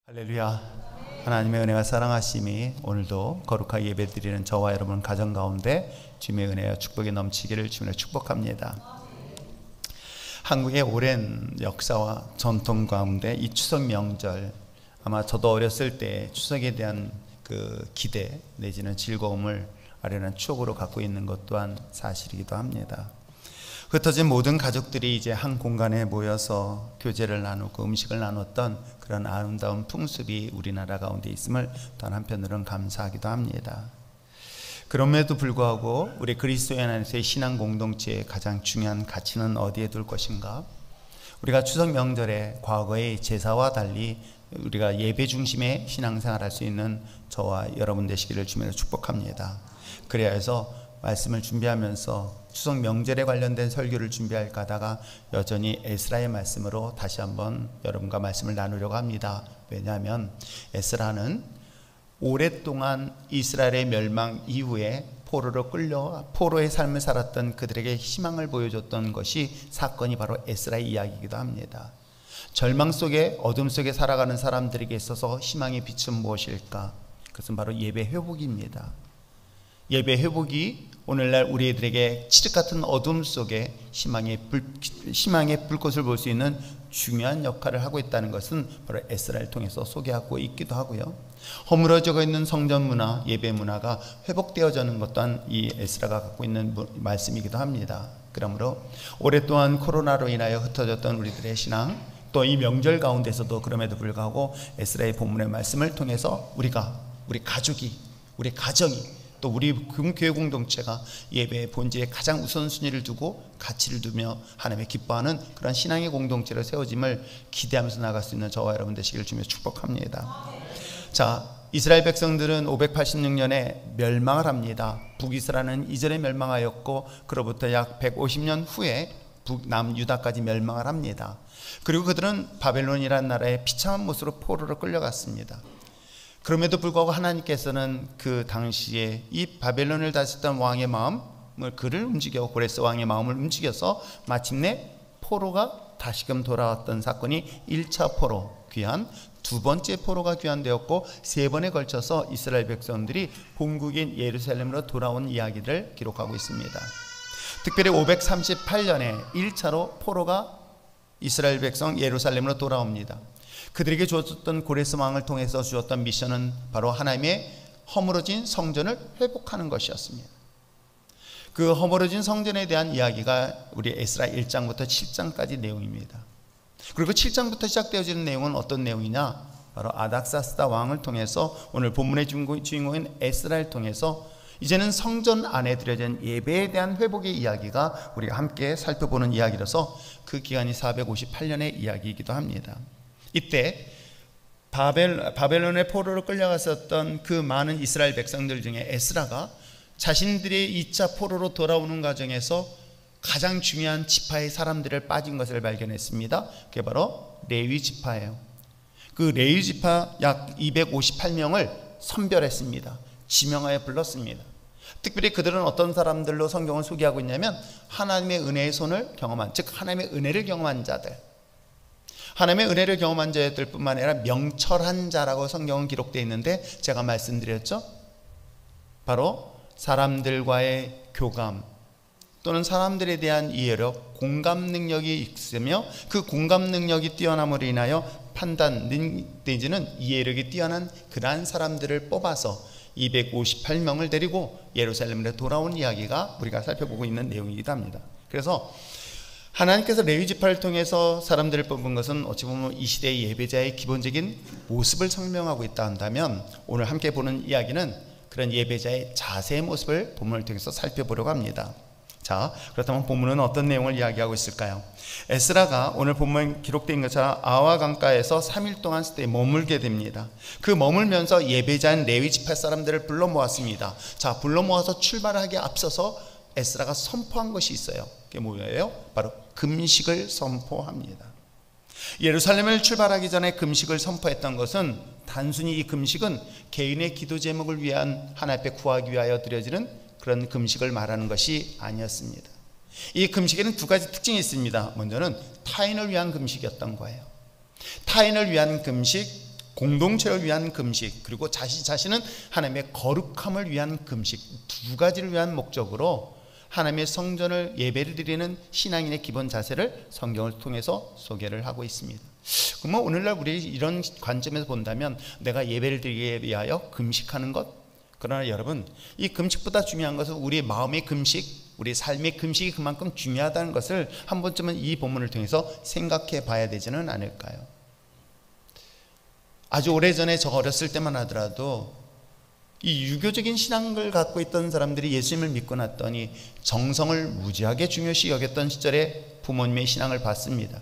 할렐루야. 하나님의 은혜와 사랑하심이 오늘도 거룩하게 예배드리는 저와 여러분 가정 가운데 주님의 은혜와 축복이 넘치기를 주님으로 축복합니다. 한국의 오랜 역사와 전통 가운데 이 추석 명절, 아마 저도 어렸을 때 추석에 대한 그 기대 내지는 즐거움을 아련한 추억으로 갖고 있는 것 또한 사실이기도 합니다. 흩어진 모든 가족들이 이제 한 공간에 모여서 교제를 나누고 음식을 나눴던 그런 아름다운 풍습이 우리나라 가운데 있음을 또 한편으로는 감사하기도 합니다. 그럼에도 불구하고 우리 그리스도인 안에서의 신앙 공동체의 가장 중요한 가치는 어디에 둘 것인가? 우리가 추석 명절에 과거의 제사와 달리 우리가 예배 중심의 신앙생활을 할 수 있는 저와 여러분 되시기를 주님으로 축복합니다. 그래야 해서 말씀을 준비하면서 추석 명절에 관련된 설교를 준비할까 하다가 여전히 에스라의 말씀으로 다시 한번 여러분과 말씀을 나누려고 합니다. 왜냐하면 에스라는 오랫동안 이스라엘의 멸망 이후에 포로로 끌려 포로의 삶을 살았던 그들에게 희망을 보여줬던 것이 사건이 바로 에스라의 이야기이기도 합니다. 절망 속에 어둠 속에 살아가는 사람들에게 있어서 희망의 빛은 무엇일까? 그것은 바로 예배 회복입니다. 예배 회복이 오늘날 우리들에게 칠흑 같은 어둠 속에 희망의 불꽃을 볼 수 있는 중요한 역할을 하고 있다는 것은 바로 에스라를 통해서 소개하고 있기도 하고요. 허물어져 있는 성전 문화, 예배 문화가 회복되어지는 것 또한 이 에스라가 갖고 있는 말씀이기도 합니다. 그러므로 오랫동안 코로나로 인하여 ht어졌던 우리들의 신앙, 또 이 명절 가운데서도 그럼에도 불구하고 에스라의 본문의 말씀을 통해서 우리 가족이, 우리 가정이, 또 우리 교회 공동체가 예배의 본질에 가장 우선순위를 두고 가치를 두며 하나님의 기뻐하는 그런 신앙의 공동체로 세워짐을 기대하면서 나갈 수 있는 저와 여러분 되시기를 주며 축복합니다. 자, 이스라엘 백성들은 586년에 멸망을 합니다. 북이스라엘은 이전에 멸망하였고 그로부터 약 150년 후에 북남유다까지 멸망을 합니다. 그리고 그들은 바벨론이라는 나라의 비참한 모습으로 포로로 끌려갔습니다. 그럼에도 불구하고 하나님께서는 그 당시에 이 바벨론을 다스렸던 왕의 마음을 그를 움직여 고레스 왕의 마음을 움직여서 마침내 포로가 다시금 돌아왔던 사건이 1차 포로 귀환, 두 번째 포로가 귀환되었고 세 번에 걸쳐서 이스라엘 백성들이 본국인 예루살렘으로 돌아온 이야기를 기록하고 있습니다. 특별히 538년에 1차로 포로가 이스라엘 백성 예루살렘으로 돌아옵니다. 그들에게 주었던 고레스 왕을 통해서 주었던 미션은 바로 하나님의 허물어진 성전을 회복하는 것이었습니다. 그 허물어진 성전에 대한 이야기가 우리 에스라 1장부터 7장까지 내용입니다. 그리고 7장부터 시작되어지는 내용은 어떤 내용이냐? 바로 아닥사스다 왕을 통해서 오늘 본문의 주인공인 에스라를 통해서 이제는 성전 안에 드려진 예배에 대한 회복의 이야기가 우리가 함께 살펴보는 이야기라서 그 기간이 458년의 이야기이기도 합니다. 이때 바벨론의 포로로 끌려갔었던 그 많은 이스라엘 백성들 중에 에스라가 자신들의 2차 포로로 돌아오는 과정에서 가장 중요한 지파의 사람들을 빠진 것을 발견했습니다. 그게 바로 레위 지파예요. 그 레위 지파 약 258명을 선별했습니다. 지명하여 불렀습니다. 특별히 그들은 어떤 사람들로 성경을 소개하고 있냐면 하나님의 은혜의 손을 경험한, 즉 하나님의 은혜를 경험한 자들, 하나님의 은혜를 경험한 자들 뿐만 아니라 명철한 자라고 성경은 기록되어 있는데 제가 말씀드렸죠. 바로 사람들과의 교감 또는 사람들에 대한 이해력, 공감 능력이 있으며 그 공감 능력이 뛰어남으로 인하여 판단 내지는 이해력이 뛰어난 그러한 사람들을 뽑아서 258명을 데리고 예루살렘에 돌아온 이야기가 우리가 살펴보고 있는 내용이기도 합니다. 그래서 하나님께서 레위 지파를 통해서 사람들을 뽑은 것은 어찌 보면 이 시대의 예배자의 기본적인 모습을 설명하고 있다 한다면 오늘 함께 보는 이야기는 그런 예배자의 자세의 모습을 본문을 통해서 살펴보려고 합니다. 자, 그렇다면 본문은 어떤 내용을 이야기하고 있을까요? 에스라가 오늘 본문에 기록된 것처럼 아와 강가에서 3일 동안 머물게 됩니다. 그 머물면서 예배자인 레위 지파 사람들을 불러 모았습니다. 자, 불러 모아서 출발하기에 앞서서 에스라가 선포한 것이 있어요. 그게 뭐예요? 바로 금식을 선포합니다. 예루살렘을 출발하기 전에 금식을 선포했던 것은 단순히 이 금식은 개인의 기도 제목을 위한 하나님 앞에 구하기 위하여 드려지는 그런 금식을 말하는 것이 아니었습니다. 이 금식에는 두 가지 특징이 있습니다. 먼저는 타인을 위한 금식이었던 거예요. 타인을 위한 금식, 공동체를 위한 금식, 그리고 자신은 하나님의 거룩함을 위한 금식, 두 가지를 위한 목적으로 하나님의 성전을 예배를 드리는 신앙인의 기본 자세를 성경을 통해서 소개를 하고 있습니다. 그러면 오늘날 우리 이런 관점에서 본다면 내가 예배를 드리기 위하여 금식하는 것, 그러나 여러분, 이 금식보다 중요한 것은 우리의 마음의 금식, 우리 삶의 금식이 그만큼 중요하다는 것을 한 번쯤은 이 본문을 통해서 생각해 봐야 되지는 않을까요? 아주 오래전에 저 어렸을 때만 하더라도 이 유교적인 신앙을 갖고 있던 사람들이 예수님을 믿고 났더니 정성을 무지하게 중요시 여겼던 시절에 부모님의 신앙을 봤습니다.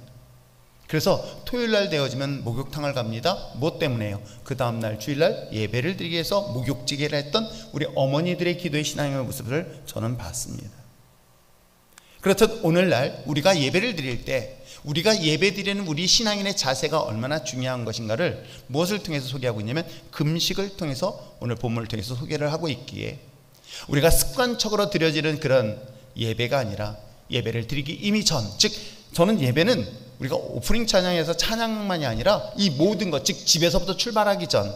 그래서 토요일날 되어지면 목욕탕을 갑니다. 뭐 때문에요? 그 다음날 주일날 예배를 드리기 위해서 목욕지게를 했던 우리 어머니들의 기도의 신앙의 모습을 저는 봤습니다. 그렇듯 오늘날 우리가 예배를 드릴 때 우리가 예배 드리는 우리 신앙인의 자세가 얼마나 중요한 것인가를 무엇을 통해서 소개하고 있냐면 금식을 통해서 오늘 본문을 통해서 소개를 하고 있기에 우리가 습관적으로 드려지는 그런 예배가 아니라 예배를 드리기 이미 전, 즉 저는 예배는 우리가 오프닝 찬양에서 찬양만이 아니라 이 모든 것, 즉 집에서부터 출발하기 전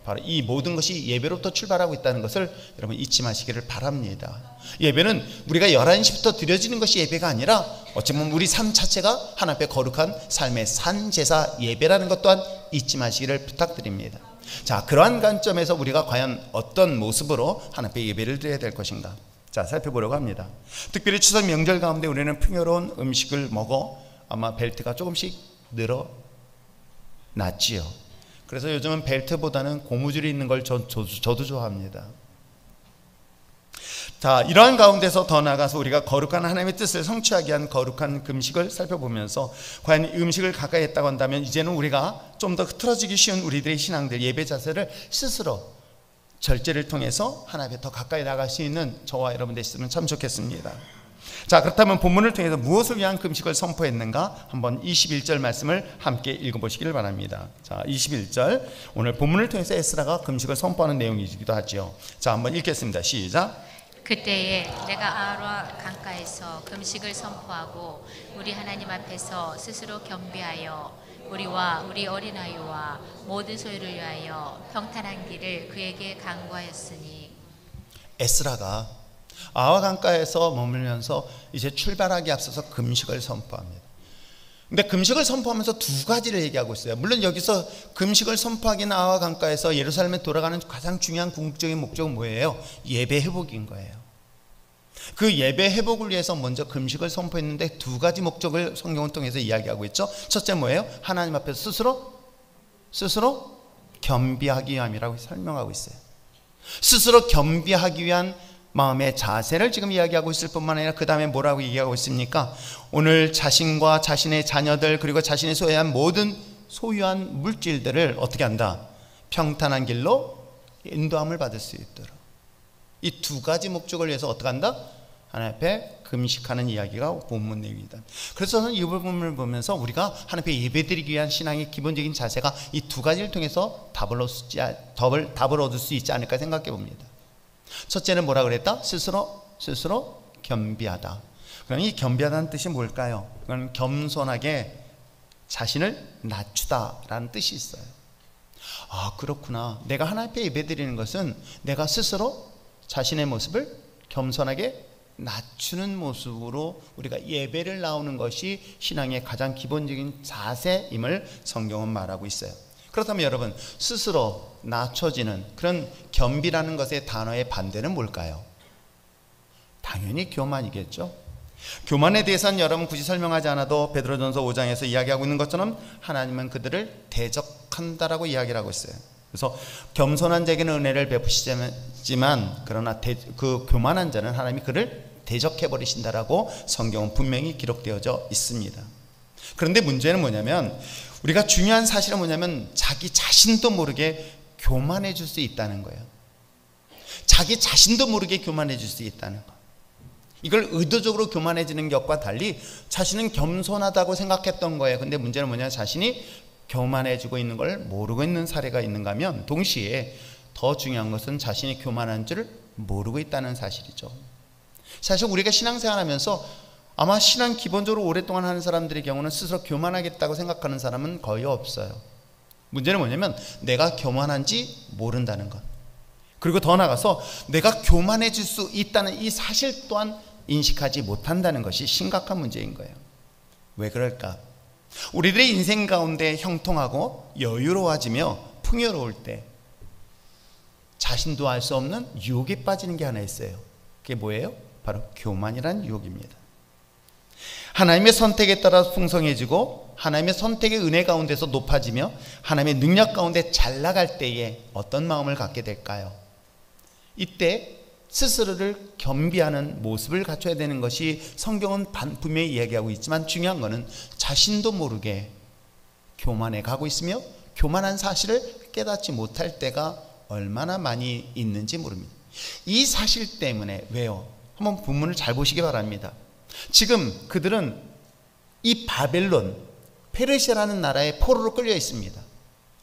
바로 이 모든 것이 예배로부터 출발하고 있다는 것을 여러분 잊지 마시기를 바랍니다. 예배는 우리가 11시부터 드려지는 것이 예배가 아니라 어쩌면 우리 삶 자체가 하나님 앞에 거룩한 삶의 산제사 예배라는 것 또한 잊지 마시기를 부탁드립니다. 자, 그러한 관점에서 우리가 과연 어떤 모습으로 하나님 앞에 예배를 드려야 될 것인가, 자, 살펴보려고 합니다. 특별히 추석 명절 가운데 우리는 풍요로운 음식을 먹어 아마 벨트가 조금씩 늘어났지요. 그래서 요즘은 벨트보다는 고무줄이 있는 걸 저도 좋아합니다. 자, 이러한 가운데서 더 나아가서 우리가 거룩한 하나님의 뜻을 성취하기 위한 거룩한 금식을 살펴보면서 과연 음식을 가까이 했다고 한다면 이제는 우리가 좀 더 흐트러지기 쉬운 우리들의 신앙들, 예배 자세를 스스로 절제를 통해서 하나님 앞에 더 가까이 나갈 수 있는 저와 여러분 되시면 참 좋겠습니다. 자, 그렇다면 본문을 통해서 무엇을 위한 금식을 선포했는가 한번 21절 말씀을 함께 읽어보시기를 바랍니다. 자, 21절 오늘 본문을 통해서 에스라가 금식을 선포하는 내용이기도 하죠. 자, 한번 읽겠습니다. 시작. 그때에 내가 아하와 강가에서 금식을 선포하고 우리 하나님 앞에서 스스로 겸비하여 우리와 우리 어린아이와 모든 소유를 위하여 평탄한 길을 그에게 간구하였으니. 에스라가 아하 강가에서 머물면서 이제 출발하기 앞서서 금식을 선포합니다. 근데 금식을 선포하면서 두 가지를 얘기하고 있어요. 물론 여기서 금식을 선포하기는 아하 강가에서 예루살렘에 돌아가는 가장 중요한 궁극적인 목적은 뭐예요? 예배 회복인 거예요. 그 예배 회복을 위해서 먼저 금식을 선포했는데 두 가지 목적을 성경을 통해서 이야기하고 있죠. 첫째 뭐예요? 하나님 앞에서 스스로 겸비하기 위함이라고 설명하고 있어요. 스스로 겸비하기 위한 마음의 자세를 지금 이야기하고 있을 뿐만 아니라 그 다음에 뭐라고 얘기하고 있습니까? 오늘 자신과 자신의 자녀들 그리고 자신의 소유한 물질들을 어떻게 한다? 평탄한 길로 인도함을 받을 수 있도록. 이 두 가지 목적을 위해서 어떻게 한다? 하나님 앞에 금식하는 이야기가 본문 내용이다. 그래서 저는 이 부분을 보면서 우리가 하나님 앞에 예배드리기 위한 신앙의 기본적인 자세가 이 두 가지를 통해서 답을 얻을 수 있지 않을까 생각해 봅니다. 첫째는 뭐라 그랬다? 스스로 겸비하다. 그럼 이 겸비하다는 뜻이 뭘까요? 그건 겸손하게 자신을 낮추다라는 뜻이 있어요. 아, 그렇구나. 내가 하나님 앞에 예배드리는 것은 내가 스스로 자신의 모습을 겸손하게 낮추는 모습으로 우리가 예배를 나오는 것이 신앙의 가장 기본적인 자세임을 성경은 말하고 있어요. 그렇다면 여러분, 스스로 낮춰지는 그런 겸비라는 것의 단어의 반대는 뭘까요? 당연히 교만이겠죠. 교만에 대해서는 여러분 굳이 설명하지 않아도 베드로전서 5장에서 이야기하고 있는 것처럼 하나님은 그들을 대적한다라고 이야기를 하고 있어요. 그래서 겸손한 자에게는 은혜를 베푸시지만 그러나 그 교만한 자는 하나님이 그를 대적해버리신다라고 성경은 분명히 기록되어져 있습니다. 그런데 문제는 뭐냐면 우리가 중요한 사실은 뭐냐면 자기 자신도 모르게 교만해질 수 있다는 거예요. 자기 자신도 모르게 교만해질 수 있다는 거. 이걸 의도적으로 교만해지는 것과 달리 자신은 겸손하다고 생각했던 거예요. 근데 문제는 뭐냐, 자신이 교만해지고 있는 걸 모르고 있는 사례가 있는가 하면 동시에 더 중요한 것은 자신이 교만한 줄 모르고 있다는 사실이죠. 사실 우리가 신앙생활하면서 아마 신앙 기본적으로 오랫동안 하는 사람들의 경우는 스스로 교만하겠다고 생각하는 사람은 거의 없어요. 문제는 뭐냐면 내가 교만한지 모른다는 것. 그리고 더 나아가서 내가 교만해질 수 있다는 이 사실 또한 인식하지 못한다는 것이 심각한 문제인 거예요. 왜 그럴까? 우리들의 인생 가운데 형통하고 여유로워지며 풍요로울 때 자신도 알 수 없는 유혹에 빠지는 게 하나 있어요. 그게 뭐예요? 바로 교만이라는 유혹입니다. 하나님의 선택에 따라 풍성해지고 하나님의 선택의 은혜 가운데서 높아지며 하나님의 능력 가운데 잘 나갈 때에 어떤 마음을 갖게 될까요? 이때 스스로를 겸비하는 모습을 갖춰야 되는 것이 성경은 분명히 이야기하고 있지만 중요한 것은 자신도 모르게 교만해 가고 있으며 교만한 사실을 깨닫지 못할 때가 얼마나 많이 있는지 모릅니다. 이 사실 때문에 왜요? 한번 본문을 잘 보시기 바랍니다. 지금 그들은 이 바벨론, 페르시아라는 나라의 포로로 끌려 있습니다.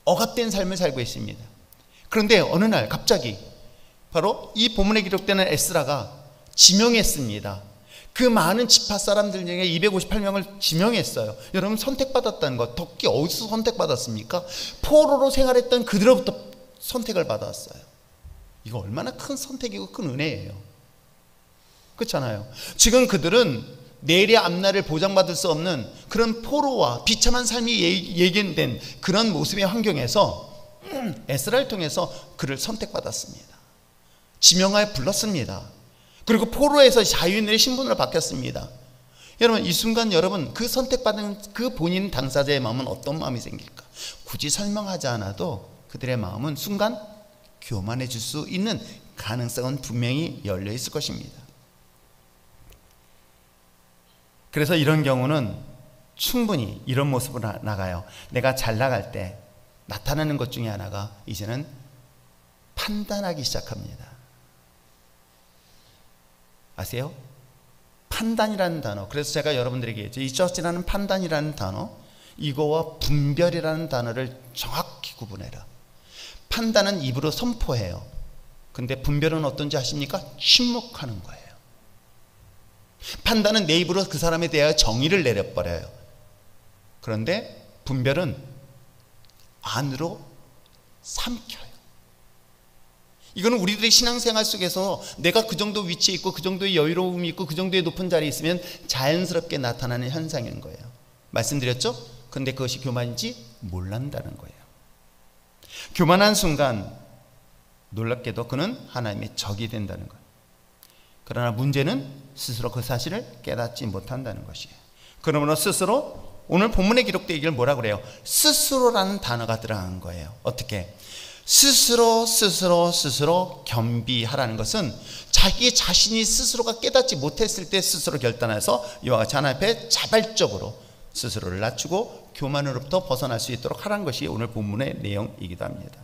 억압된 삶을 살고 있습니다. 그런데 어느 날 갑자기 바로 이 본문에 기록되는 에스라가 지명했습니다. 그 많은 지파 사람들 중에 258명을 지명했어요. 여러분, 선택받았다는 것, 특히 어디서 선택받았습니까? 포로로 생활했던 그들로부터 선택을 받았어요. 이거 얼마나 큰 선택이고 큰 은혜예요. 그렇잖아요. 지금 그들은 내일의 앞날을 보장받을 수 없는 그런 포로와 비참한 삶이 예견된 그런 모습의 환경에서 에스라를 통해서 그를 선택받았습니다. 지명하여 불렀습니다. 그리고 포로에서 자유인의 신분으로 바뀌었습니다. 여러분, 이 순간 여러분 그 선택받은 그 본인 당사자의 마음은 어떤 마음이 생길까? 굳이 설명하지 않아도 그들의 마음은 순간 교만해질 수 있는 가능성은 분명히 열려 있을 것입니다. 그래서 이런 경우는 충분히 이런 모습으로 나가요. 내가 잘 나갈 때 나타나는 것 중에 하나가 이제는 판단하기 시작합니다. 아세요? 판단이라는 단어. 그래서 제가 여러분들에게 얘기했죠. 이 저지라는 판단이라는 단어, 이거와 분별이라는 단어를 정확히 구분해라. 판단은 입으로 선포해요. 근데 분별은 어떤지 아십니까? 침묵하는 거예요. 판단은 내 입으로 그 사람에 대하여 정의를 내려버려요. 그런데 분별은 안으로 삼켜요. 이거는 우리들의 신앙생활 속에서 내가 그 정도 위치에 있고 그 정도의 여유로움이 있고 그 정도의 높은 자리에 있으면 자연스럽게 나타나는 현상인 거예요. 말씀드렸죠? 근데 그것이 교만인지 몰란다는 거예요. 교만한 순간 놀랍게도 그는 하나님의 적이 된다는 거예요. 그러나 문제는 스스로 그 사실을 깨닫지 못한다는 것이에요. 그러므로 스스로, 오늘 본문에 기록되어 이걸 뭐라 그래요? 스스로라는 단어가 들어간 거예요. 어떻게? 스스로 겸비하라는 것은 자기 자신이 스스로가 깨닫지 못했을 때 스스로 결단해서 이와 같이 하나님 앞에 자발적으로 스스로를 낮추고 교만으로부터 벗어날 수 있도록 하라는 것이 오늘 본문의 내용이기도 합니다.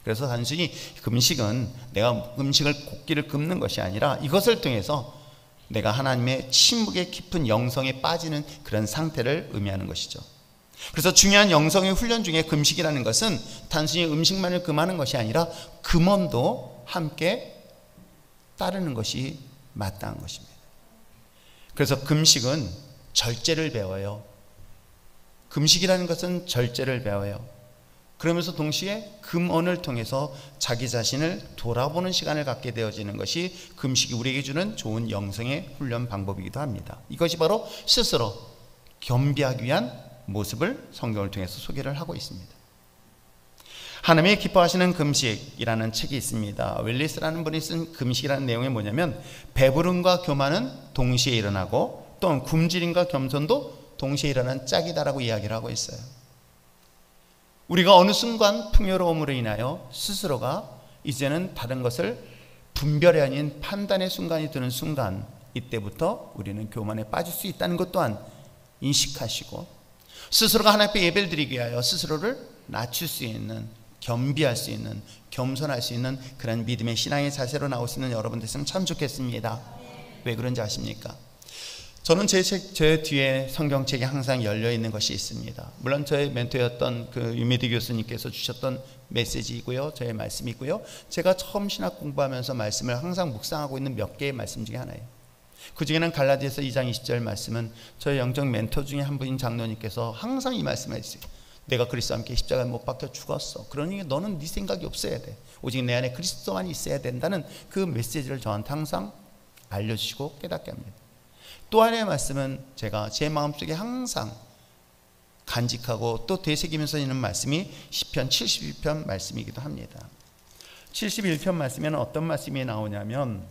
그래서 단순히 금식은 내가 음식을 곡기를 굶는 것이 아니라 이것을 통해서 내가 하나님의 침묵의 깊은 영성에 빠지는 그런 상태를 의미하는 것이죠. 그래서 중요한 영성의 훈련 중에 금식이라는 것은 단순히 음식만을 금하는 것이 아니라 금언도 함께 따르는 것이 마땅한 것입니다. 그래서 금식은 절제를 배워요. 금식이라는 것은 절제를 배워요. 그러면서 동시에 금언을 통해서 자기 자신을 돌아보는 시간을 갖게 되어지는 것이 금식이 우리에게 주는 좋은 영성의 훈련 방법이기도 합니다. 이것이 바로 스스로 겸비하기 위한 모습을 성경을 통해서 소개를 하고 있습니다. 하나님이 기뻐하시는 금식이라는 책이 있습니다. 웰리스라는 분이 쓴 금식이라는 내용이 뭐냐면 배부름과 교만은 동시에 일어나고 또는 굶주림과 겸손도 동시에 일어나는 짝이다라고 이야기를 하고 있어요. 우리가 어느 순간 풍요로움으로 인하여 스스로가 이제는 다른 것을 분별이 아닌 판단의 순간이 드는 순간, 이때부터 우리는 교만에 빠질 수 있다는 것 또한 인식하시고 스스로가 하나님 앞에 예배를 드리기 위하여 스스로를 낮출 수 있는, 겸비할 수 있는, 겸손할 수 있는 그런 믿음의 신앙의 자세로 나올 수 있는 여러분 됐으면 참 좋겠습니다. 왜 그런지 아십니까? 저는 제 뒤에 성경책이 항상 열려있는 것이 있습니다. 물론 저의 멘토였던 그 유미디 교수님께서 주셨던 메시지이고요, 저의 말씀이고요, 제가 처음 신학 공부하면서 말씀을 항상 묵상하고 있는 몇 개의 말씀 중에 하나예요. 그 중에는 갈라디아서 2장 20절 말씀은 저의 영적 멘토 중에 한 분인 장로님께서 항상 이 말씀을 해주세요. 내가 그리스도와 함께 십자가에 못 박혀 죽었어. 그러니 너는 네 생각이 없어야 돼. 오직 내 안에 그리스도만 있어야 된다는 그 메시지를 저한테 항상 알려주시고 깨닫게 합니다. 또 하나의 말씀은 제가 제 마음속에 항상 간직하고 또 되새기면서 있는 말씀이 시편 71편 말씀이기도 합니다. 71편 말씀에는 어떤 말씀이 나오냐면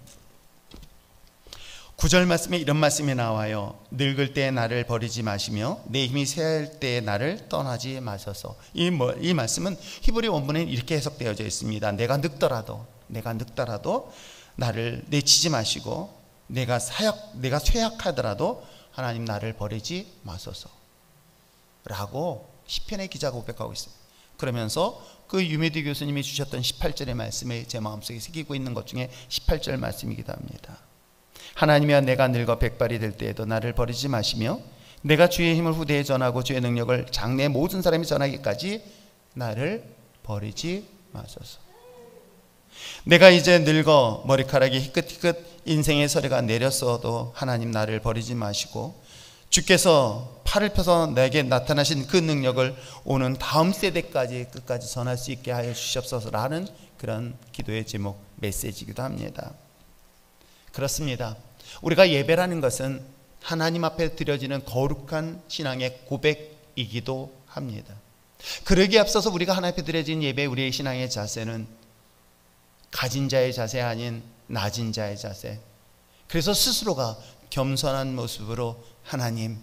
9절 말씀에 이런 말씀이 나와요. 늙을 때 나를 버리지 마시며 내 힘이 쇠할 때 나를 떠나지 마셔서. 이 말씀은 히브리 원문에는 이렇게 해석되어져 있습니다. 내가 늙더라도 나를 내치지 마시고 내가 쇠약하더라도 하나님 나를 버리지 마소서 라고 시편의 기자가 고백하고 있어요. 그러면서 그 유메디 교수님이 주셨던 18절의 말씀을 제 마음속에 새기고 있는 것 중에 18절 말씀이기도 합니다. 하나님이여 내가 늙어 백발이 될 때에도 나를 버리지 마시며 내가 주의 힘을 후대에 전하고 주의 능력을 장래 모든 사람이 전하기까지 나를 버리지 마소서. 내가 이제 늙어 머리카락이 희끗희끗 인생의 서리가 내렸어도 하나님 나를 버리지 마시고 주께서 팔을 펴서 내게 나타나신 그 능력을 오는 다음 세대까지 끝까지 전할 수 있게 하여 주시옵소서라는 그런 기도의 제목 메시지이기도 합니다. 그렇습니다. 우리가 예배라는 것은 하나님 앞에 드려지는 거룩한 신앙의 고백이기도 합니다. 그러기에 앞서서 우리가 하나님 앞에 드려진 예배, 우리의 신앙의 자세는 가진 자의 자세 아닌 낮은 자의 자세. 그래서 스스로가 겸손한 모습으로 하나님,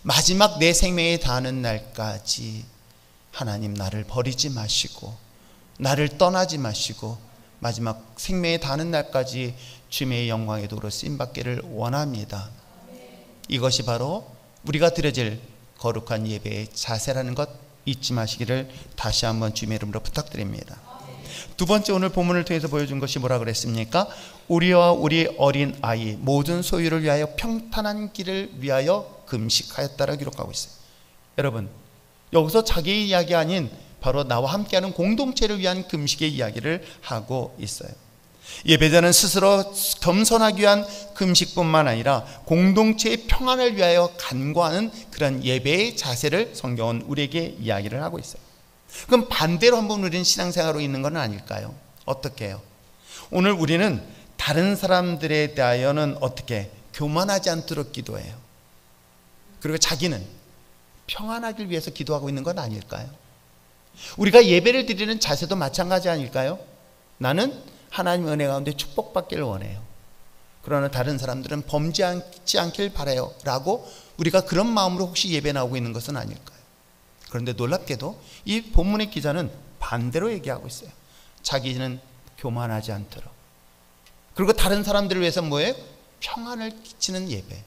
마지막 내 생명에 닿는 날까지 하나님 나를 버리지 마시고 나를 떠나지 마시고 마지막 생명에 닿는 날까지 주님의 영광의 도로 쓰임받기를 원합니다. 이것이 바로 우리가 드려질 거룩한 예배의 자세라는 것 잊지 마시기를 다시 한번 주님의 이름으로 부탁드립니다. 두 번째, 오늘 본문을 통해서 보여준 것이 뭐라 그랬습니까? 우리와 우리 어린 아이 모든 소유를 위하여 평탄한 길을 위하여 금식하였다라 기록하고 있어요. 여러분, 여기서 자기의 이야기 아닌 바로 나와 함께하는 공동체를 위한 금식의 이야기를 하고 있어요. 예배자는 스스로 겸손하기 위한 금식뿐만 아니라 공동체의 평안을 위하여 간구하는 그런 예배의 자세를 성경은 우리에게 이야기를 하고 있어요. 그럼 반대로 한번 우리는 신앙생활로 있는 건 아닐까요? 어떻게 해요? 오늘 우리는 다른 사람들에 대하여는 어떻게 교만하지 않도록 기도해요. 그리고 자기는 평안하길 위해서 기도하고 있는 건 아닐까요? 우리가 예배를 드리는 자세도 마찬가지 아닐까요? 나는 하나님 은혜 가운데 축복받기를 원해요. 그러나 다른 사람들은 범죄하지 않길 바라요 라고 우리가 그런 마음으로 혹시 예배 나오고 있는 것은 아닐까요? 그런데 놀랍게도 이 본문의 기자는 반대로 얘기하고 있어요. 자기는 교만하지 않도록, 그리고 다른 사람들을 위해서 뭐예요? 평안을 끼치는 예배,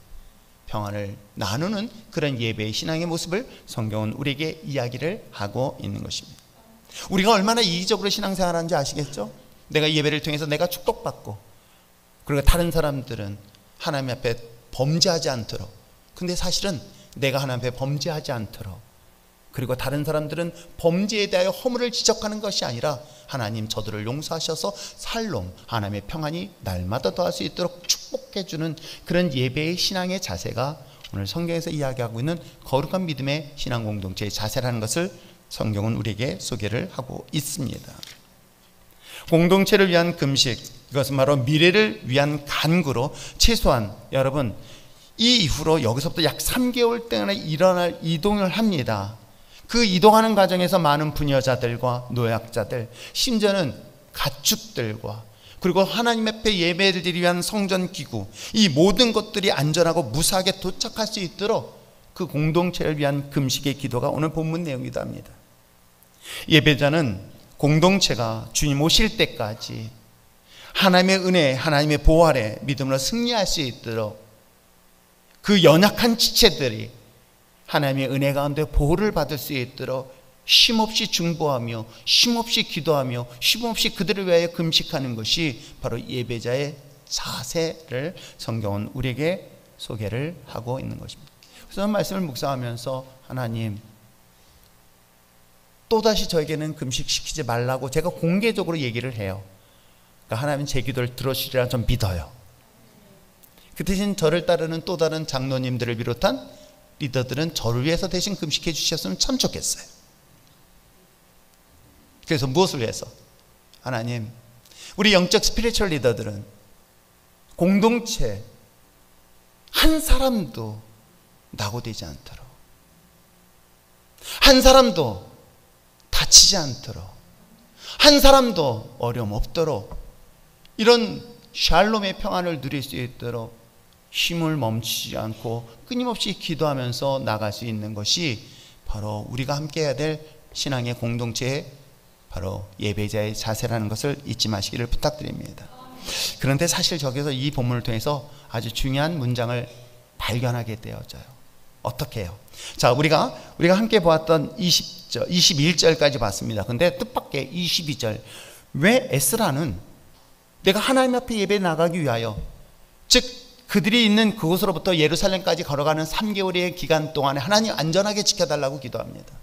평안을 나누는 그런 예배의 신앙의 모습을 성경은 우리에게 이야기를 하고 있는 것입니다. 우리가 얼마나 이기적으로 신앙생활하는지 아시겠죠? 내가 예배를 통해서 내가 축복받고, 그리고 다른 사람들은 하나님 앞에 범죄하지 않도록, 근데 사실은 내가 하나님 앞에 범죄하지 않도록, 그리고 다른 사람들은 범죄에 대하여 허물을 지적하는 것이 아니라 하나님 저들을 용서하셔서 살롬, 하나님의 평안이 날마다 더할 수 있도록 축복해 주는 그런 예배의 신앙의 자세가 오늘 성경에서 이야기하고 있는 거룩한 믿음의 신앙 공동체의 자세라는 것을 성경은 우리에게 소개를 하고 있습니다. 공동체를 위한 금식, 이것은 바로 미래를 위한 간구로 최소한 여러분 이 이후로 여기서부터 약 3개월 동안에 일어날 이동을 합니다. 그 이동하는 과정에서 많은 부녀자들과 노약자들, 심지어는 가축들과 그리고 하나님 앞에 예배를 드리기 위한 성전기구, 이 모든 것들이 안전하고 무사하게 도착할 수 있도록 그 공동체를 위한 금식의 기도가 오늘 본문 내용이기도 합니다. 예배자는 공동체가 주님 오실 때까지 하나님의 은혜, 하나님의 보호 아래 믿음으로 승리할 수 있도록 그 연약한 지체들이 하나님의 은혜 가운데 보호를 받을 수 있도록 쉼없이 중보하며 쉼없이 기도하며 쉼없이 그들을 위하여 금식하는 것이 바로 예배자의 자세를 성경은 우리에게 소개를 하고 있는 것입니다. 그래서 말씀을 묵상하면서 하나님 또다시 저에게는 금식시키지 말라고 제가 공개적으로 얘기를 해요. 그러니까 하나님은 제 기도를 들어주시리라 좀 믿어요. 그 대신 저를 따르는 또 다른 장로님들을 비롯한 리더들은 저를 위해서 대신 금식해 주셨으면 참 좋겠어요. 그래서 무엇을 위해서? 하나님, 우리 영적 스피리추얼 리더들은 공동체 한 사람도 낙오되지 않도록, 한 사람도 다치지 않도록, 한 사람도 어려움 없도록 이런 샬롬의 평안을 누릴 수 있도록 힘을 멈추지 않고 끊임없이 기도하면서 나갈 수 있는 것이 바로 우리가 함께 해야 될 신앙의 공동체의 바로 예배자의 자세라는 것을 잊지 마시기를 부탁드립니다. 그런데 사실 저기서 이 본문을 통해서 아주 중요한 문장을 발견하게 되어져요. 어떻게 해요? 자, 우리가 함께 보았던 20절, 21절까지 봤습니다. 근데 뜻밖의 22절, 왜 에스라는 내가 하나님 앞에 예배 나가기 위하여, 즉 그들이 있는 그곳으로부터 예루살렘까지 걸어가는 3개월의 기간 동안에 하나님 안전하게 지켜달라고 기도합니다.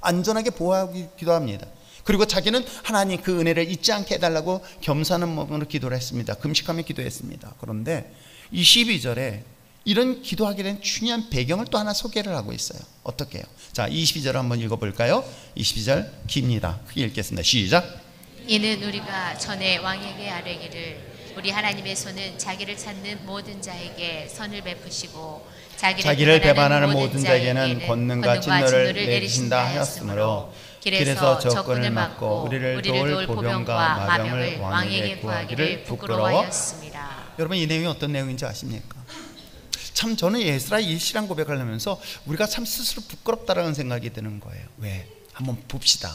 안전하게 보호하기 기도합니다. 그리고 자기는 하나님 그 은혜를 잊지 않게 해달라고 겸손한 마음으로 기도를 했습니다. 금식하며 기도했습니다. 그런데 22절에 이런 기도하게 된 중요한 배경을 또 하나 소개를 하고 있어요. 어떻게 해요? 자, 22절 한번 읽어볼까요? 22절 깁니다. 크게 읽겠습니다. 시작. 이는 우리가 전에 왕에게 아뢰기를 우리 하나님의 손은 자기를 찾는 모든 자에게 선을 베푸시고 자기를 배반하는 모든 자에게는 권능과 진노를 내리신다 하였으므로 길에서 적군을 막고 우리를 도울 보병과 마병을 왕에게 구하기를 부끄러워하였습니다. 여러분, 이 내용이 어떤 내용인지 아십니까? 참 저는 에스라의 이 신앙 고백을 하면서 우리가 참 스스로 부끄럽다라는 생각이 드는 거예요. 왜? 한번 봅시다.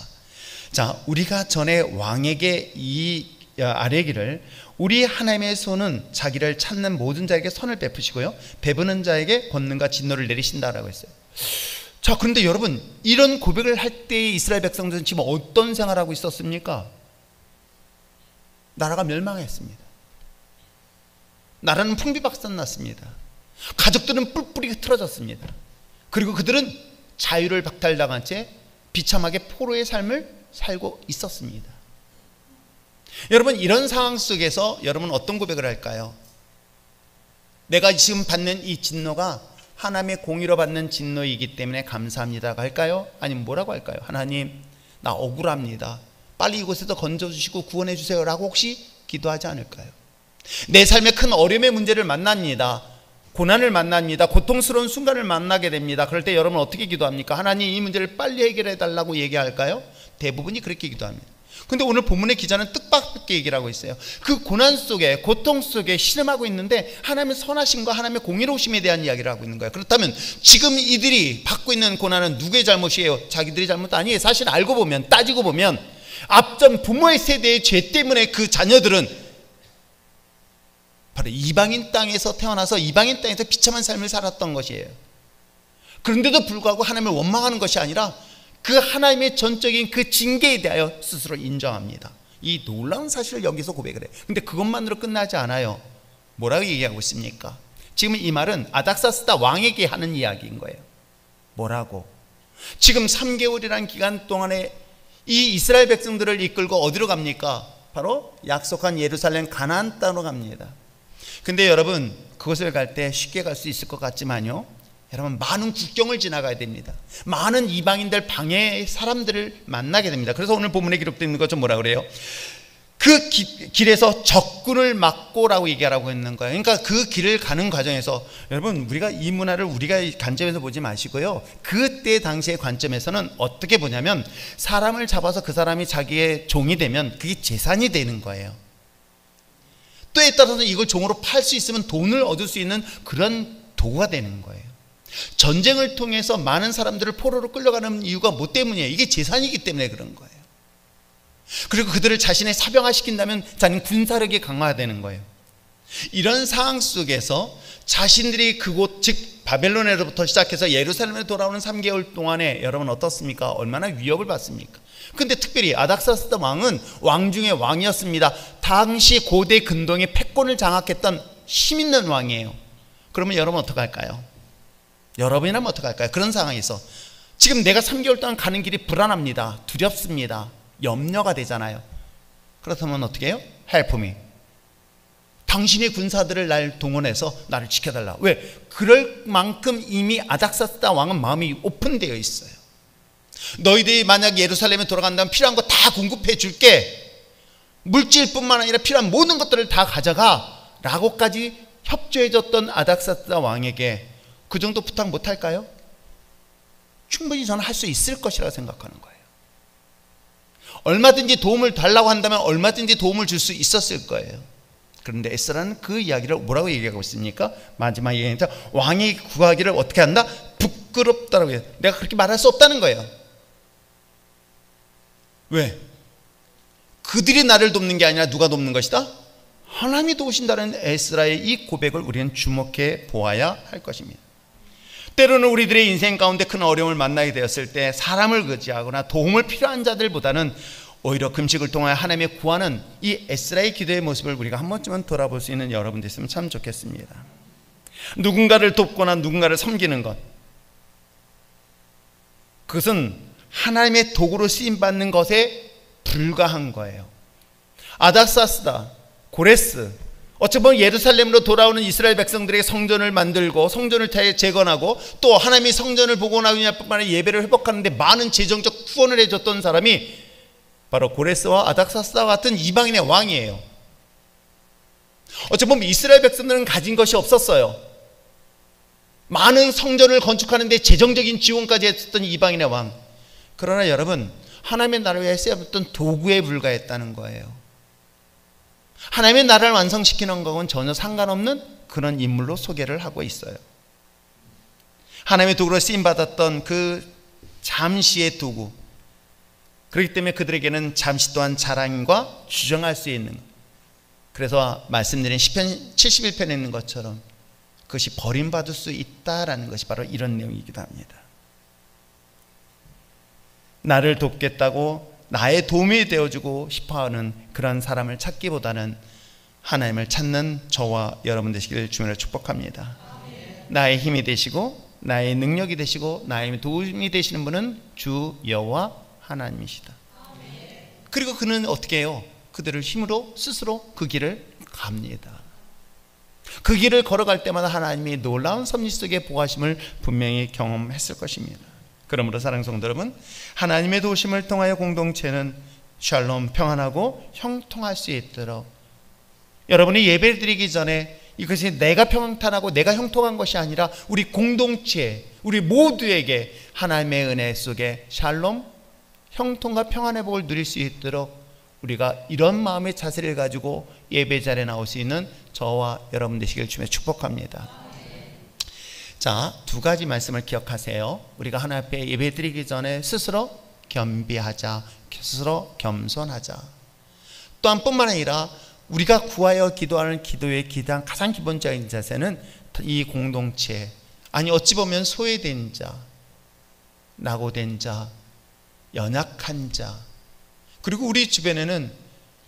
자, 우리가 전에 왕에게 이 아뢰기를 우리 하나님의 손은 자기를 찾는 모든 자에게 선을 베푸시고요, 베푸는 자에게 권능과 진노를 내리신다라고 했어요. 자, 그런데 여러분, 이런 고백을 할 때 이스라엘 백성들은 지금 어떤 생활하고 있었습니까? 나라가 멸망했습니다. 나라는 풍비박산났습니다. 가족들은 뿔뿔이 흩어졌습니다. 그리고 그들은 자유를 박탈당한 채 비참하게 포로의 삶을 살고 있었습니다. 여러분, 이런 상황 속에서 여러분 어떤 고백을 할까요? 내가 지금 받는 이 진노가 하나님의 공의로 받는 진노이기 때문에 감사합니다가 할까요? 아니면 뭐라고 할까요? 하나님, 나 억울합니다. 빨리 이곳에서 건져주시고 구원해 주세요 라고 혹시 기도하지 않을까요? 내 삶에 큰 어려움의 문제를 만납니다. 고난을 만납니다. 고통스러운 순간을 만나게 됩니다. 그럴 때 여러분 어떻게 기도합니까? 하나님, 이 문제를 빨리 해결해 달라고 얘기할까요? 대부분이 그렇게 기도합니다. 근데 오늘 본문의 기자는 뜻밖의 얘기를 하고 있어요. 그 고난 속에, 고통 속에 신음하고 있는데 하나님의 선하심과 하나님의 공의로우심에 대한 이야기를 하고 있는 거예요. 그렇다면 지금 이들이 받고 있는 고난은 누구의 잘못이에요? 자기들의 잘못 아니에요. 사실 알고 보면, 따지고 보면 앞전 부모의 세대의 죄 때문에 그 자녀들은 바로 이방인 땅에서 태어나서 이방인 땅에서 비참한 삶을 살았던 것이에요. 그런데도 불구하고 하나님을 원망하는 것이 아니라 그 하나님의 전적인 그 징계에 대하여 스스로 인정합니다. 이 놀라운 사실을 여기서 고백을 해요. 근데 그것만으로 끝나지 않아요. 뭐라고 얘기하고 있습니까? 지금 이 말은 아닥사스다 왕에게 하는 이야기인 거예요. 뭐라고? 지금 3개월이라는 기간 동안에 이 이스라엘 백성들을 이끌고 어디로 갑니까? 바로 약속한 예루살렘 가나안 땅으로 갑니다. 근데 여러분, 그것을 갈 때 쉽게 갈 수 있을 것 같지만요, 여러분, 많은 국경을 지나가야 됩니다. 많은 이방인들 방해의 사람들을 만나게 됩니다. 그래서 오늘 본문에 기록되어 있는 것좀 뭐라 그래요? 그 길에서 적군을 막고라고 얘기하라고 했는 거예요. 그러니까 그 길을 가는 과정에서 여러분, 우리가 이 문화를 우리가 관점에서 보지 마시고요, 그때 당시의 관점에서는 어떻게 보냐면 사람을 잡아서 그 사람이 자기의 종이 되면 그게 재산이 되는 거예요. 때에 따라서는 이걸 종으로 팔 수 있으면 돈을 얻을 수 있는 그런 도구가 되는 거예요. 전쟁을 통해서 많은 사람들을 포로로 끌려가는 이유가 뭐 때문이에요? 이게 재산이기 때문에 그런 거예요. 그리고 그들을 자신의 사병화시킨다면 자기는 군사력이 강화되는 거예요. 이런 상황 속에서 자신들이 그곳, 즉 바벨론으로부터 시작해서 예루살렘에 돌아오는 3개월 동안에 여러분 어떻습니까? 얼마나 위협을 받습니까? 근데 특별히 아닥사스다 왕은 왕 중에 왕이었습니다. 당시 고대 근동의 패권을 장악했던 힘 있는 왕이에요. 그러면 여러분 어떡할까요? 여러분이라면 어떡할까요? 그런 상황에서 지금 내가 3개월 동안 가는 길이 불안합니다. 두렵습니다. 염려가 되잖아요. 그렇다면 어떻게 해요? Help me. 당신의 군사들을 날 동원해서 나를 지켜달라. 왜? 그럴 만큼 이미 아닥사스다 왕은 마음이 오픈되어 있어요. 너희들이 만약 예루살렘에 돌아간다면 필요한 거 다 공급해 줄게. 물질뿐만 아니라 필요한 모든 것들을 다 가져가 라고까지 협조해 줬던 아닥사스다 왕에게 그 정도 부탁 못할까요? 충분히 저는 할 수 있을 것이라고 생각하는 거예요. 얼마든지 도움을 달라고 한다면 얼마든지 도움을 줄 수 있었을 거예요. 그런데 에스라는 그 이야기를 뭐라고 얘기하고 있습니까? 마지막 얘기에서 왕이 구하기를 어떻게 한다? 부끄럽다라고 해요. 내가 그렇게 말할 수 없다는 거예요. 왜? 그들이 나를 돕는 게 아니라 누가 돕는 것이다? 하나님이 도우신다는 에스라의 이 고백을 우리는 주목해 보아야 할 것입니다. 때로는 우리들의 인생 가운데 큰 어려움을 만나게 되었을 때 사람을 의지하거나 도움을 필요한 자들보다는 오히려 금식을 통하여 하나님의 구하는 이 에스라의 기도의 모습을 우리가 한 번쯤은 돌아볼 수 있는 여러분 됐으면 참 좋겠습니다. 누군가를 돕거나 누군가를 섬기는 것, 그것은 하나님의 도구로 쓰임받는 것에 불과한 거예요. 아닥사스다, 고레스, 어찌 보면 예루살렘으로 돌아오는 이스라엘 백성들에게 성전을 만들고 성전을 재건하고 또 하나님이 성전을 복원하느냐 뿐만 아니라 예배를 회복하는데 많은 재정적 후원을 해줬던 사람이 바로 고레스와 아닥사스와 같은 이방인의 왕이에요. 어찌 보면 이스라엘 백성들은 가진 것이 없었어요. 많은 성전을 건축하는데 재정적인 지원까지 했었던 이방인의 왕. 그러나 여러분, 하나님의 나라를 위해 쓰였던 도구에 불과했다는 거예요. 하나님의 나라를 완성시키는 것은 전혀 상관없는 그런 인물로 소개를 하고 있어요. 하나님의 도구로 쓰임받았던 그 잠시의 도구, 그렇기 때문에 그들에게는 잠시 또한 자랑과 주장할 수 있는, 그래서 말씀드린 시편 71편에 있는 것처럼 그것이 버림받을 수 있다라는 것이 바로 이런 내용이기도 합니다. 나를 돕겠다고 나의 도움이 되어주고 싶어하는 그런 사람을 찾기보다는 하나님을 찾는 저와 여러분 되시기를 주님으로 축복합니다. 나의 힘이 되시고 나의 능력이 되시고 나의 도움이 되시는 분은 주 여호와 하나님이시다. 그리고 그는 어떻게 해요? 그들을 힘으로 스스로 그 길을 갑니다. 그 길을 걸어갈 때마다 하나님이 놀라운 섭리 속의 보호하심을 분명히 경험했을 것입니다. 그러므로 사랑하는 성도 여러분, 하나님의 도우심을 통하여 공동체는 샬롬, 평안하고 형통할 수 있도록, 여러분이 예배를 드리기 전에 이것이 내가 평안하고 내가 형통한 것이 아니라 우리 공동체, 우리 모두에게 하나님의 은혜 속에 샬롬, 형통과 평안의 복을 누릴 수 있도록 우리가 이런 마음의 자세를 가지고 예배 자리에 나올 수 있는 저와 여러분 되시길 주님의 축복합니다. 자, 두 가지 말씀을 기억하세요. 우리가 하나님 앞에 예배 드리기 전에 스스로 겸비하자, 스스로 겸손하자. 또한 뿐만 아니라 우리가 구하여 기도하는 기도의 가장 기본적인 자세는 이 공동체, 아니 어찌 보면 소외된 자, 낙오된 자, 연약한 자, 그리고 우리 주변에는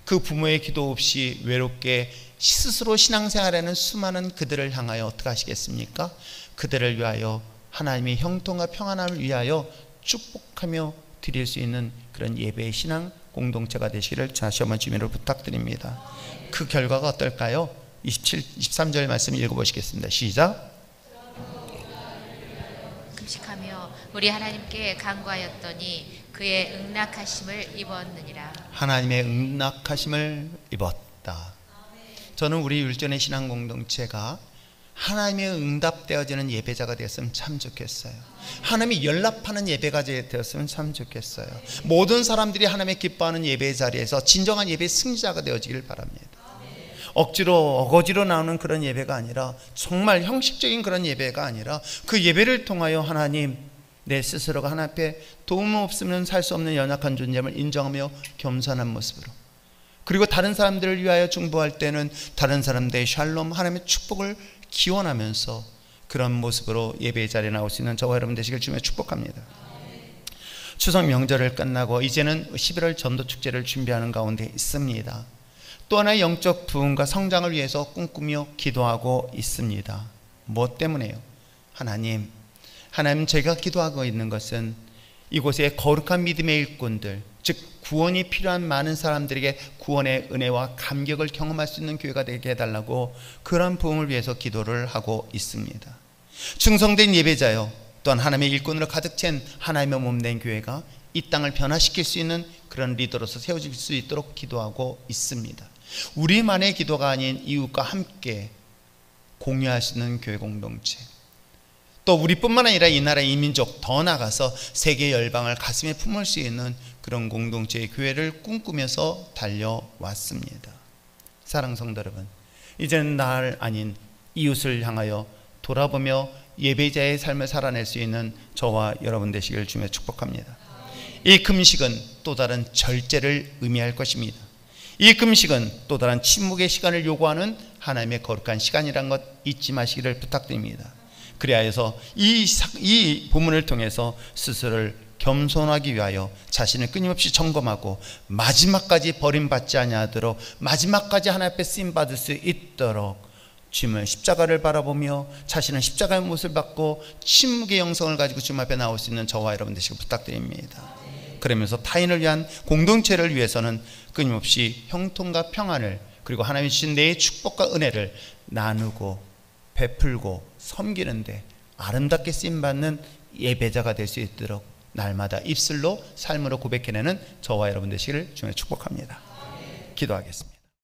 그 부모의 기도 없이 외롭게 스스로 신앙생활하는 수많은 그들을 향하여 어떻게 하시겠습니까? 그들을 위하여 하나님의 형통과 평안함을 위하여 축복하며 드릴 수 있는 그런 예배의 신앙 공동체가 되시기를 다시 한번 주님으로 부탁드립니다. 그 결과가 어떨까요? 23절 말씀 읽어보시겠습니다. 시작. 금식하며 우리 하나님께 간구하였더니 그의 응낙하심을 입었느니라. 하나님의 응낙하심을 입었다. 저는 우리 율전의 신앙 공동체가 하나님의 응답되어지는 예배자가 되었으면 참 좋겠어요. 하나님이 연락하는 예배가 되었으면 참 좋겠어요. 모든 사람들이 하나님의 기뻐하는 예배 자리에서 진정한 예배의 승리자가 되어지길 바랍니다. 억지로 어거지로 나오는 그런 예배가 아니라, 정말 형식적인 그런 예배가 아니라 그 예배를 통하여 하나님, 내 스스로가 하나님 앞에 도움 없으면 살 수 없는 연약한 존재임을 인정하며 겸손한 모습으로, 그리고 다른 사람들을 위하여 중보할 때는 다른 사람들의 샬롬, 하나님의 축복을 기원하면서 그런 모습으로 예배의 자리에 나올 수 있는 저와 여러분 되시길 주님의 축복합니다. 추석 명절을 끝나고 이제는 11월 전도축제를 준비하는 가운데 있습니다. 또 하나의 영적 부흥과 성장을 위해서 꿈꾸며 기도하고 있습니다. 무엇 때문에요? 하나님, 저희가 기도하고 있는 것은 이곳에 거룩한 믿음의 일꾼들, 즉 구원이 필요한 많은 사람들에게 구원의 은혜와 감격을 경험할 수 있는 교회가 되게 해달라고 그런 부흥을 위해서 기도를 하고 있습니다. 충성된 예배자요, 또한 하나님의 일꾼으로 가득 찬 하나님의 몸된 교회가 이 땅을 변화시킬 수 있는 그런 리더로서 세워질 수 있도록 기도하고 있습니다. 우리만의 기도가 아닌 이웃과 함께 공유할 수 있는 교회 공동체, 또 우리뿐만 아니라 이 나라 이민족 더 나아가서 세계 열방을 가슴에 품을 수 있는 그런 공동체의 교회를 꿈꾸면서 달려왔습니다. 사랑하는 성도 여러분, 이제는 날 아닌 이웃을 향하여 돌아보며 예배자의 삶을 살아낼 수 있는 저와 여러분 되시길 주며 축복합니다. 이 금식은 또 다른 절제를 의미할 것입니다. 이 금식은 또 다른 침묵의 시간을 요구하는 하나님의 거룩한 시간이란 것 잊지 마시기를 부탁드립니다. 그래야 해서 이 본문을 통해서 스스로를 겸손하기 위하여 자신을 끊임없이 점검하고 마지막까지 버림받지 아니하도록, 마지막까지 하나님 앞에 쓰임받을 수 있도록 주님은 십자가를 바라보며 자신은 십자가의 못을 받고 침묵의 영성을 가지고 주님 앞에 나올 수 있는 저와 여러분 되시길 부탁드립니다. 그러면서 타인을 위한 공동체를 위해서는 끊임없이 형통과 평안을, 그리고 하나님이 주신 내 축복과 은혜를 나누고 베풀고 섬기는데 아름답게 쓰임받는 예배자가 될 수 있도록 날마다 입술로 삶으로 고백해내는 저와 여러분 되시기를 주님의 축복합니다. 기도하겠습니다.